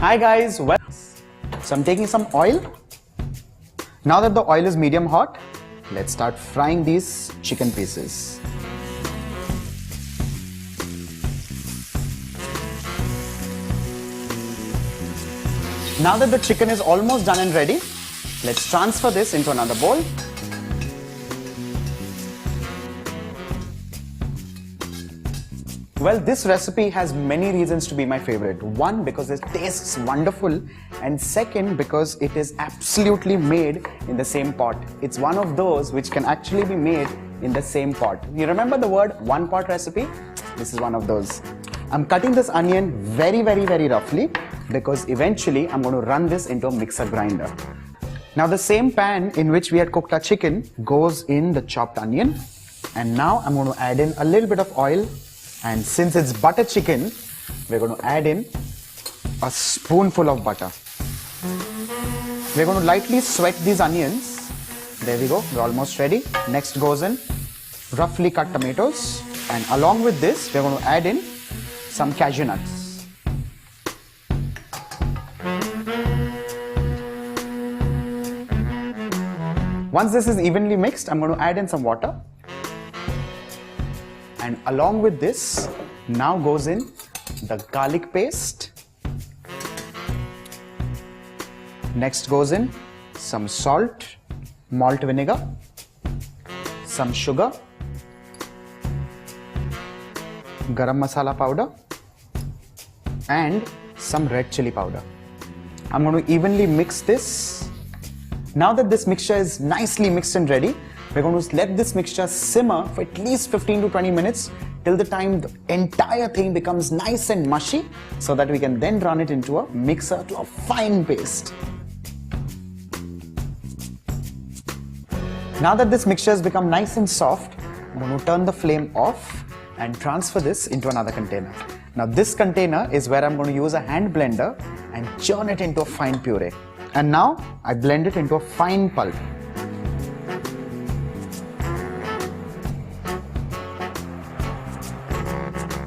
Hi guys, so I'm taking some oil. Now that the oil is medium hot, let's start frying these chicken pieces. Now that the chicken is almost done and ready, let's transfer this into another bowl. Well, this recipe has many reasons to be my favorite. One, because it tastes wonderful, and second, because it is absolutely made in the same pot. It's one of those which can actually be made in the same pot. You remember the word one pot recipe? This is one of those. I'm cutting this onion very roughly because eventually I'm going to run this into a mixer grinder. Now the same pan in which we had cooked our chicken goes in the chopped onion, and now I'm going to add in a little bit of oil. And since it's butter chicken, we're going to add in a spoonful of butter. We're going to lightly sweat these onions. There we go, we're almost ready. Next goes in roughly cut tomatoes. And along with this, we're going to add in some cashew nuts. Once this is evenly mixed, I'm going to add in some water. And along with this, now goes in the garlic paste. Next goes in some salt, malt vinegar, some sugar, garam masala powder, and some red chili powder. I'm going to evenly mix this. Now that this mixture is nicely mixed and ready, we're going to let this mixture simmer for at least 15 to 20 minutes till the time the entire thing becomes nice and mushy, so that we can then run it into a mixer to a fine paste. Now that this mixture has become nice and soft, I'm going to turn the flame off and transfer this into another container. Now this container is where I'm going to use a hand blender and churn it into a fine puree. And now I blend it into a fine pulp.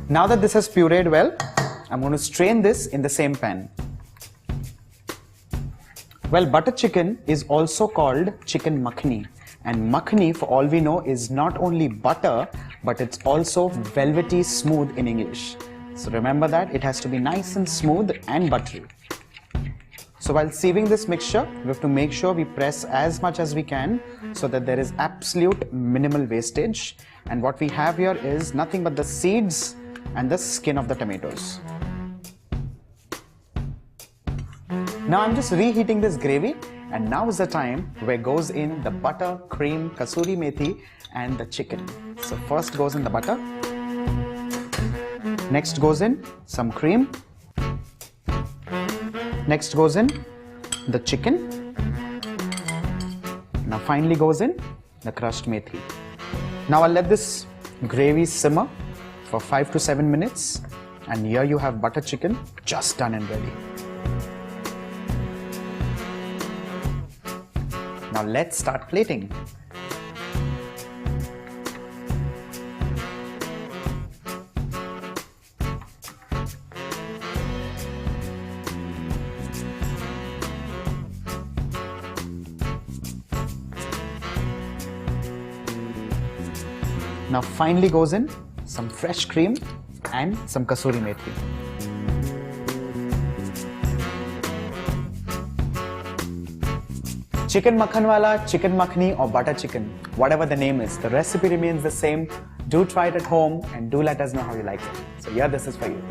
Now that this has pureed well, I'm going to strain this in the same pan. Well, butter chicken is also called chicken makhani. And makhani, for all we know, is not only butter, but it's also velvety smooth in English. So remember that, it has to be nice and smooth and buttery. So while sieving this mixture, we have to make sure we press as much as we can so that there is absolute minimal wastage. And what we have here is nothing but the seeds and the skin of the tomatoes. Now I'm just reheating this gravy, and now is the time where goes in the butter, cream, kasuri methi and the chicken. So first goes in the butter, next goes in some cream, next goes in the chicken, now finally goes in the crushed methi. Now I'll let this gravy simmer for 5 to 7 minutes, and here you have butter chicken just done and ready. Now let's start plating. Now finally goes in some fresh cream and some kasuri methi. Chicken makhanwala, chicken makhani or butter chicken, whatever the name is, the recipe remains the same. Do try it at home and do let us know how you like it. So here, this is for you.